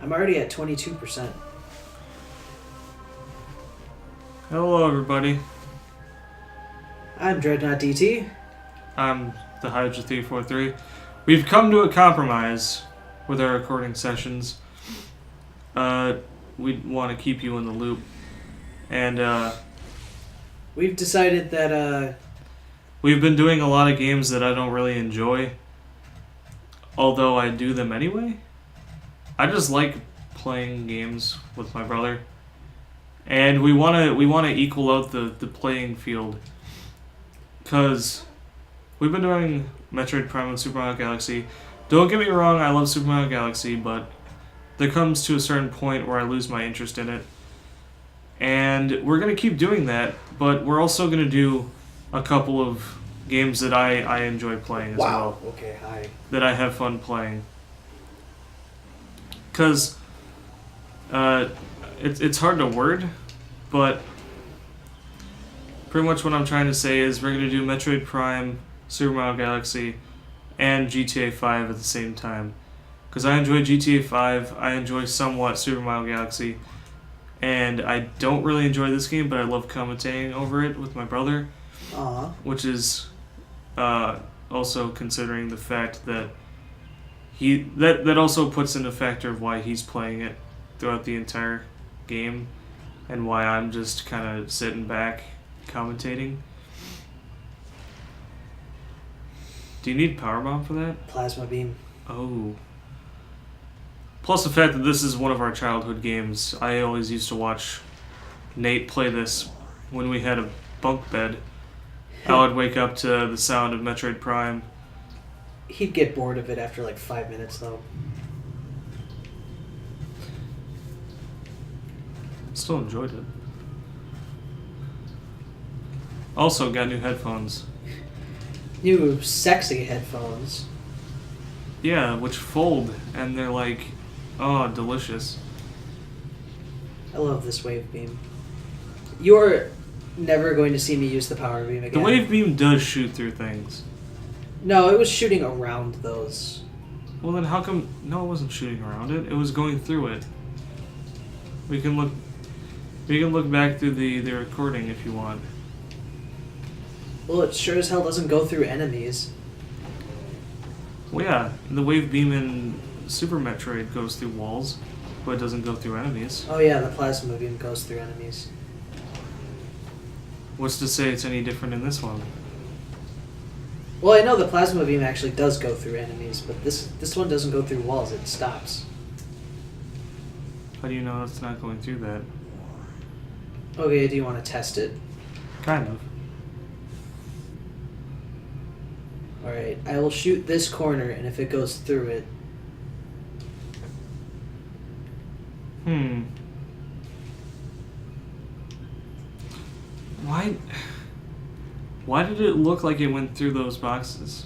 I'm already at 22%. Hello, everybody. I'm Dreadnought DT. I'm the Hydra 343. We've come to a compromise with our recording sessions. We want to keep you in the loop. And, We've decided that, we've been doing a lot of games that I don't really enjoy. Although I do them anyway. I just like playing games with my brother. And we wanna equal out the playing field. Cause we've been doing Metroid Prime and Super Mario Galaxy. Don't get me wrong, I love Super Mario Galaxy, but there comes to a certain point where I lose my interest in it. And we're gonna keep doing that, but we're also gonna do a couple of games that I enjoy playing as well. Wow, okay, hi. That I have fun playing. Cause it's hard to word, but pretty much what I'm trying to say is we're gonna do Metroid Prime, Super Mario Galaxy, and GTA 5 at the same time. Because I enjoy GTA 5, I enjoy somewhat Super Mario Galaxy, and I don't really enjoy this game, but I love commentating over it with my brother. Which is also considering the fact that that also puts in a factor of why he's playing it throughout the entire game, and why I'm just kind of sitting back commentating. Do you need Powerbomb for that? Plasma beam. Oh. Plus the fact that this is one of our childhood games. I always used to watch Nate play this when we had a bunk bed. I would wake up to the sound of Metroid Prime. He'd get bored of it after like 5 minutes, though. Still enjoyed it. Also got new headphones. New sexy headphones. Yeah, which fold, and they're like, oh, delicious. I love this wave beam. You're never going to see me use the power beam again. The wave beam does shoot through things. No, it was shooting around those. Well, then how come... No, it wasn't shooting around it. It was going through it. We can look back through the recording if you want. Well, it sure as hell doesn't go through enemies. Well, yeah, the wave beam in Super Metroid goes through walls, but it doesn't go through enemies. Oh yeah, the plasma beam goes through enemies. What's to say it's any different in this one? Well, I know the plasma beam actually does go through enemies, but this one doesn't go through walls, it stops. How do you know it's not going through that? Okay, do you want to test it? Kind of. Alright, I will shoot this corner, and if it goes through it... Why did it look like it went through those boxes?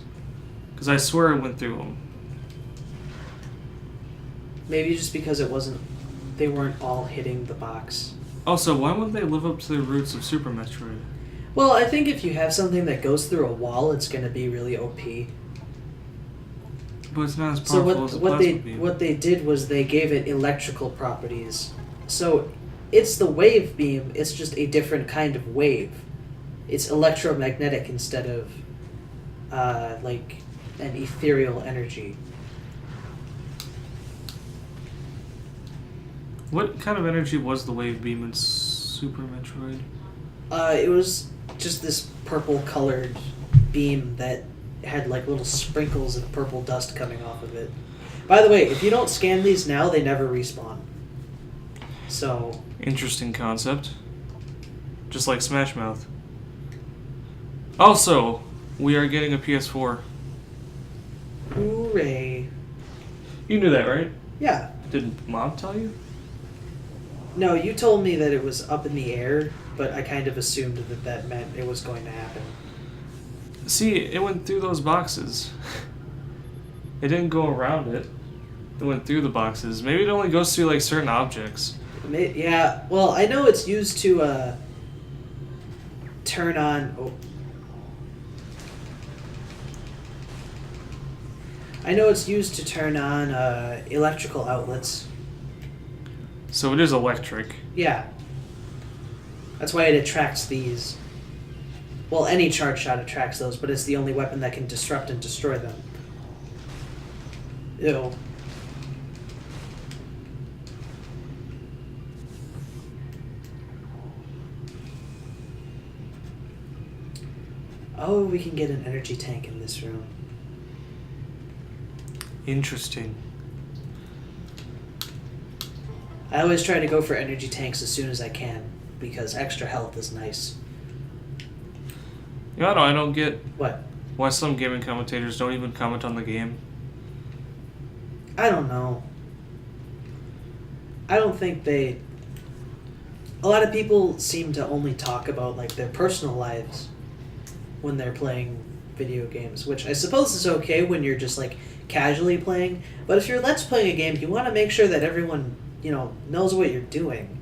Because I swear it went through them. Maybe just because they weren't all hitting the box. Also, why wouldn't they live up to the roots of Super Metroid? Well, I think if you have something that goes through a wall, it's going to be really OP. But it's not as powerful as a plasma beam. What they did was they gave it electrical properties. So it's the wave beam, it's just a different kind of wave. It's electromagnetic instead of like an ethereal energy. What kind of energy was the wave beam in Super Metroid? It was just this purple colored beam that had like little sprinkles of purple dust coming off of it. By the way, if you don't scan these now, they never respawn. So... Interesting concept. Just like Smash Mouth. Also, we are getting a PS4. Hooray. You knew that, right? Yeah. Did Mom tell you? No, you told me that it was up in the air, but I kind of assumed that meant it was going to happen. See, it went through those boxes. It didn't go around it. It went through the boxes. Maybe it only goes through like certain objects. Yeah, well, I know it's used to turn on... Oh. I know it's used to turn on electrical outlets. So it is electric. Yeah. That's why it attracts these. Well, any charge shot attracts those, but it's the only weapon that can disrupt and destroy them. Ew. Oh, we can get an energy tank in this room. Interesting. I always try to go for energy tanks as soon as I can, because extra health is nice. You know, I don't get What? why some gaming commentators don't even comment on the game. I don't know. I don't think they... A lot of people seem to only talk about like their personal lives when they're playing video games, which I suppose is okay when you're just like casually playing, but if you're let's playing a game, you want to make sure that everyone, knows what you're doing.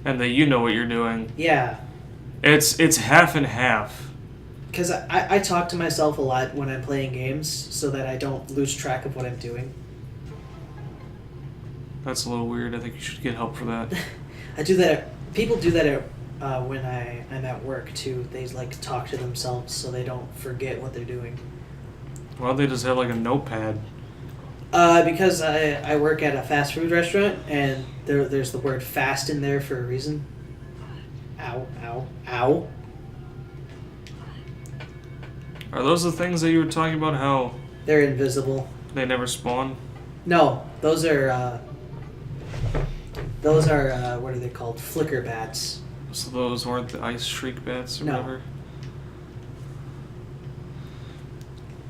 And that you know what you're doing. Yeah. It's half and half. Because I talk to myself a lot when I'm playing games so that I don't lose track of what I'm doing. That's a little weird. I think you should get help for that. I do that. People do that when I'm at work too. They like talk to themselves so they don't forget what they're doing. Why don't they just have like a notepad? Because I work at a fast food restaurant and there's the word fast in there for a reason. Ow, ow, ow. Are those the things that you were talking about, how They're invisible. they never spawn? No, those are what are they called? Flicker bats. So those weren't the ice shriek bats or No. whatever?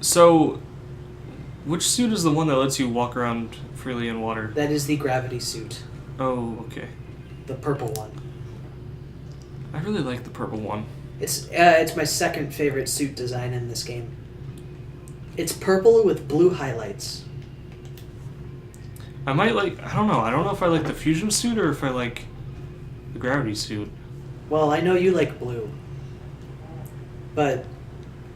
So, which suit is the one that lets you walk around freely in water? That is the gravity suit. Oh, okay. The purple one. I really like the purple one. It's my second favorite suit design in this game. It's purple with blue highlights. I don't know. I don't know if I like the fusion suit or if I like the gravity suit. Well, I know you like blue. But,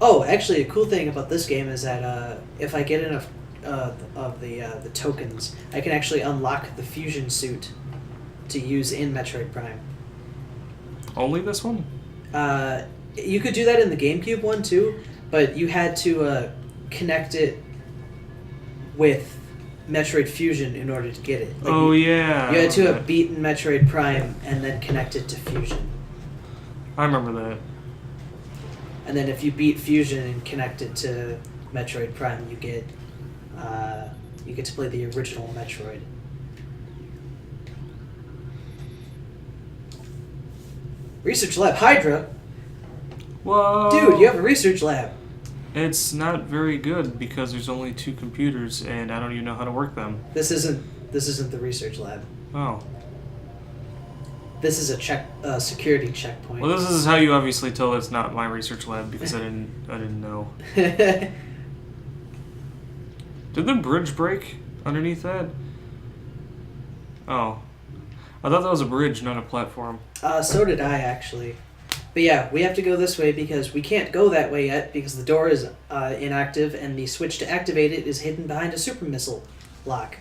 oh, actually, a cool thing about this game is that if I get enough of the tokens, I can actually unlock the fusion suit to use in Metroid Prime. Only this one? You could do that in the GameCube one too, but you had to connect it with Metroid Fusion in order to get it. Like Yeah. You had to have beaten Metroid Prime and then connect it to Fusion. I remember that. And then if you beat Fusion and connect it to Metroid Prime, you get to play the original Metroid. Research Lab Hydra? Whoa! Dude, you have a research lab. It's not very good because there's only 2 computers and I don't even know how to work them. This isn't the research lab. Oh. This is a security checkpoint. Well, this is how you obviously tell it's not my research lab because I didn't know. Did the bridge break underneath that? Oh. I thought that was a bridge, not a platform. So did I, actually. But yeah, we have to go this way because we can't go that way yet because the door is inactive and the switch to activate it is hidden behind a super missile lock.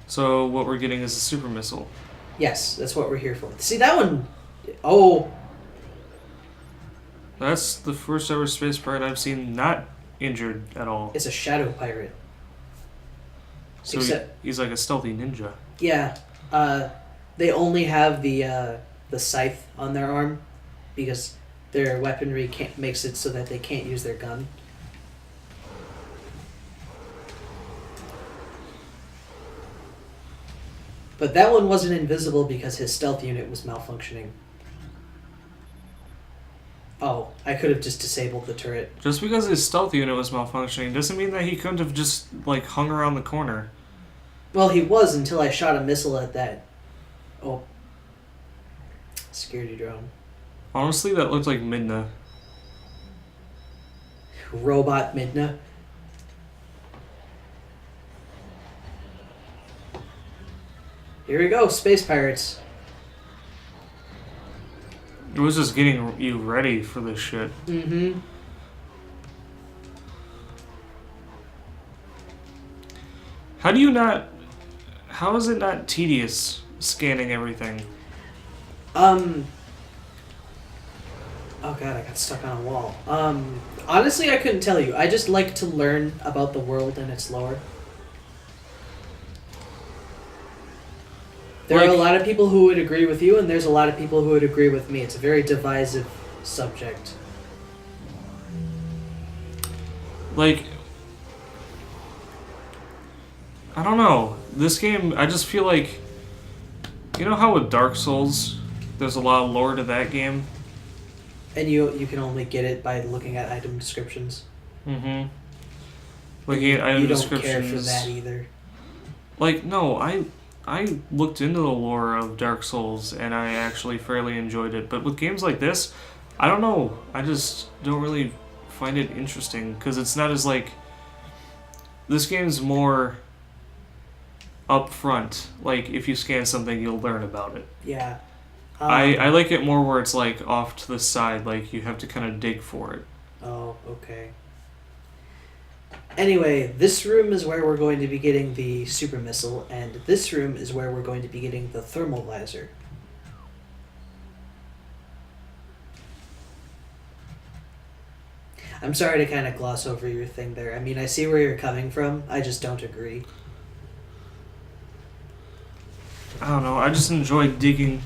So what we're getting is a super missile. Yes, that's what we're here for. See, that one... Oh, That's the first ever space pirate I've seen not injured at all. it's a shadow pirate. So Except- he's like a stealthy ninja. Yeah, they only have the scythe on their arm because their weaponry makes it so that they can't use their gun. But that one wasn't invisible because his stealth unit was malfunctioning. Oh, I could have just disabled the turret. Just because his stealth unit was malfunctioning doesn't mean that he couldn't have just like hung around the corner. Well, he was until I shot a missile at that. Oh. Security drone. Honestly, that looked like Midna. Robot Midna. Here we go, space pirates. It was just getting you ready for this shit. Mm-hmm. How is it not tedious scanning everything. Oh god, I got stuck on a wall. Honestly, I couldn't tell you. I just like to learn about the world and its lore. There are a lot of people who would agree with you, and there's a lot of people who would agree with me. It's a very divisive subject. Like, I don't know. This game, I just feel like, you know how with Dark Souls, there's a lot of lore to that game? And you can only get it by looking at item descriptions. Mm-hmm. Looking at item descriptions. You don't care for that either. Like, no, I looked into the lore of Dark Souls, and I actually fairly enjoyed it. But with games like this, I don't know. I just don't really find it interesting, because it's not as, like... This game's more upfront. Like, if you scan something, you'll learn about it. Yeah. I like it more where it's, like, off to the side. Like, you have to kind of dig for it. Oh, okay. Anyway, this room is where we're going to be getting the super missile, and this room is where we're going to be getting the thermal visor. I'm sorry to kind of gloss over your thing there. I mean, I see where you're coming from. I just don't agree. I don't know. I just enjoy digging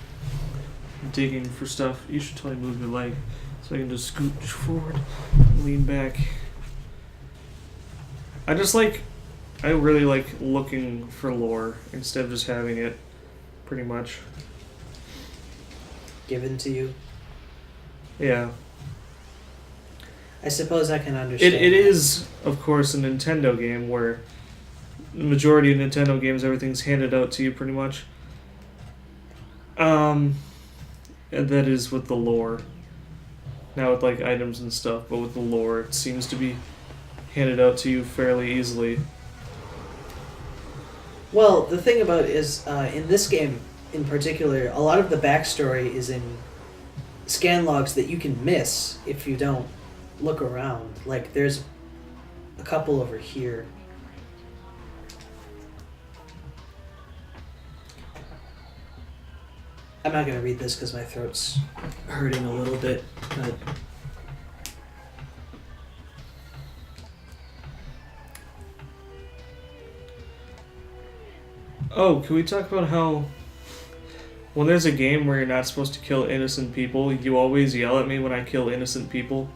for stuff. You should totally move your leg so I can just scoot forward, lean back. I really like looking for lore instead of just having it, pretty much. Given to you? Yeah. I suppose I can understand. It is, of course, a Nintendo game where the majority of Nintendo games, everything's handed out to you pretty much. And that is with the lore. Now with like items and stuff, but with the lore, it seems to be handed out to you fairly easily. Well, the thing about it is, in this game in particular, a lot of the backstory is in scan logs that you can miss if you don't look around. Like, there's a couple over here. I'm not going to read this because my throat's hurting a little bit, but... Oh, can we talk about how when there's a game where you're not supposed to kill innocent people, you always yell at me when I kill innocent people?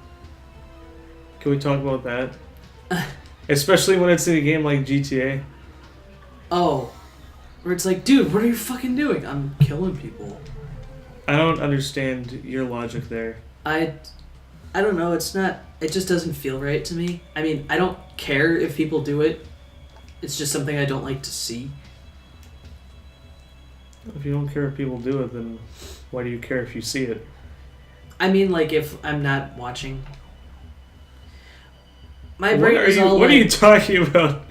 Can we talk about that? Especially when it's in a game like GTA. Oh. Where it's like, dude, what are you fucking doing? I'm killing people. I don't understand your logic there. I don't know, it's not... It just doesn't feel right to me. I mean, I don't care if people do it. It's just something I don't like to see. If you don't care if people do it, then why do you care if you see it? I mean, like, if I'm not watching. My brain is all What like, are you talking about?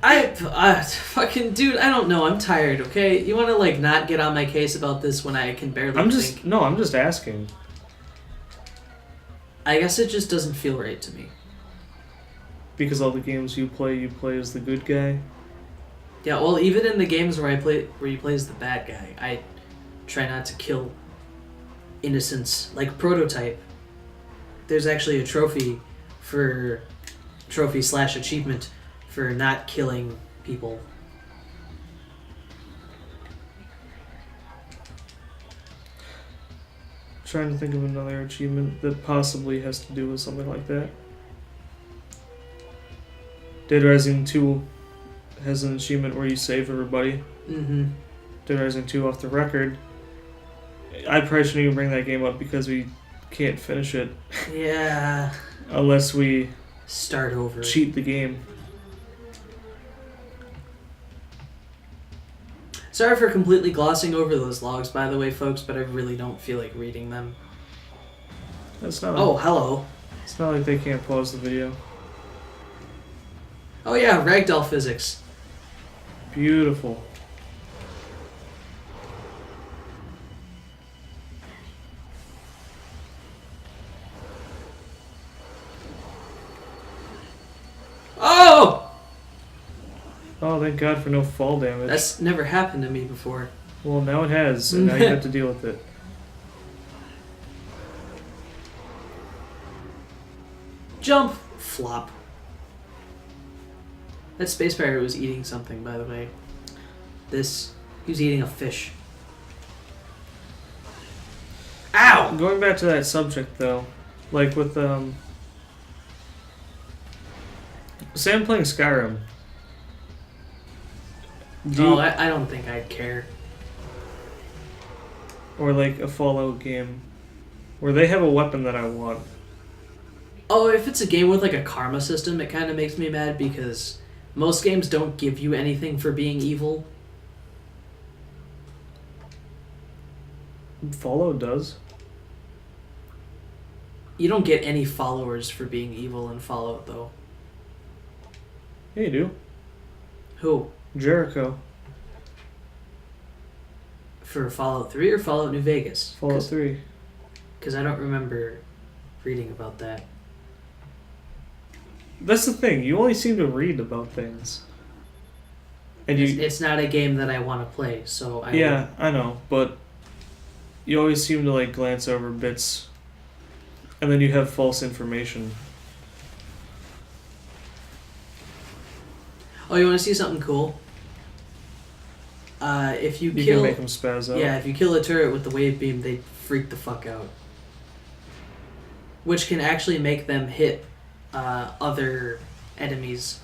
Fucking dude, I don't know. I'm tired. Okay, you want to like not get on my case about this when I can barely. I'm think? just asking. I guess it just doesn't feel right to me. Because all the games you play as the good guy. Yeah, well, even in the games where you play as the bad guy, I try not to kill innocents. Like Prototype, there's actually a trophy / achievement for not killing people. Trying to think of another achievement that possibly has to do with something like that. Dead Rising 2 has an achievement where you save everybody. Mm-hmm. Dead Rising 2 off the record. I probably shouldn't even bring that game up because we can't finish it. Yeah. Unless we start over. Cheat the game. Sorry for completely glossing over those logs, by the way, folks, but I really don't feel like reading them. That's not. Oh, hello. It's not like they can't pause the video. Oh yeah, ragdoll physics. Beautiful. Oh! Oh, thank God for no fall damage. That's never happened to me before. Well, now it has, and now you have to deal with it. Jump! Flop. That space pirate was eating something, by the way. He was eating a fish. Ow! Going back to that subject, though, like with, say I'm playing Skyrim. I don't think I'd care. Or like a Fallout game, where they have a weapon that I want. Oh, if it's a game with like a karma system, it kind of makes me mad because most games don't give you anything for being evil. Fallout does. You don't get any followers for being evil in Fallout, though. Yeah, you do. Who? Jericho. For Fallout 3 or Fallout New Vegas? Fallout 3. Because I don't remember reading about that. That's the thing. You only seem to read about things. And It's not a game that I want to play, so I know, but you always seem to like glance over bits, and then you have false information. Oh, you want to see something cool? If you You kill, can make them spaz out. yeah, if you kill a turret with the wave beam, they freak the fuck out. Which can actually make them hit other enemies.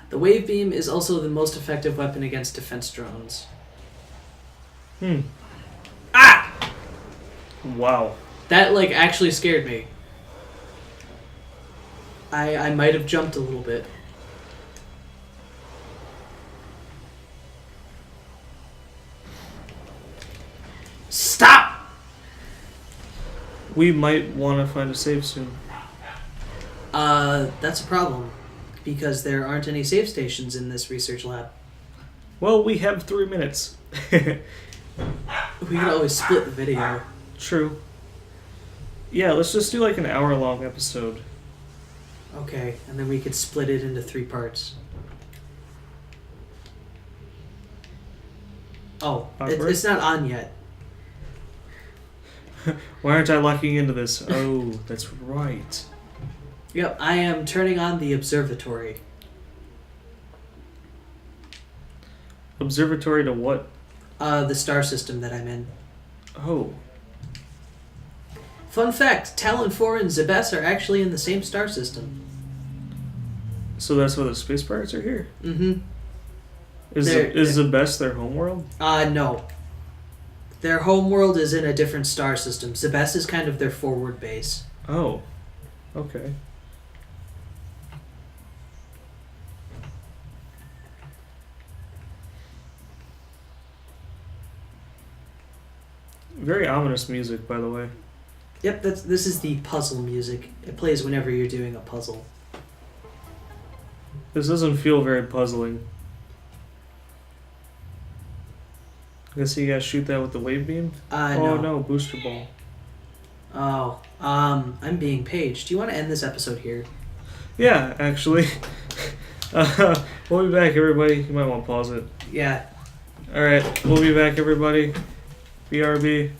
The wave beam is also the most effective weapon against defense drones. Ah! Wow. That like actually scared me. I might have jumped a little bit. Stop! We might want to find a save soon. That's a problem. Because there aren't any save stations in this research lab. Well, we have 3 minutes. We could always split the video. True. Yeah, let's just do like an hour-long episode. Okay, and then we could split it into 3 parts. Oh, it's not on yet. Why aren't I locking into this? Oh, that's right. Yep, I am turning on the observatory. Observatory to what? The star system that I'm in. Oh. Fun fact, Talon 4 and Zebes are actually in the same star system. So that's why the space pirates are here? Mm-hmm. Is the best their homeworld? No. Their homeworld is in a different star system. Zebes is kind of their forward base. Oh. Okay. Very ominous music, by the way. Yep, this is the puzzle music. It plays whenever you're doing a puzzle. This doesn't feel very puzzling. I guess you gotta shoot that with the wave beam? No, booster ball. Oh, I'm being paged. Do you want to end this episode here? Yeah, actually. We'll be back, everybody. You might want to pause it. Yeah. Alright, we'll be back, everybody. BRB.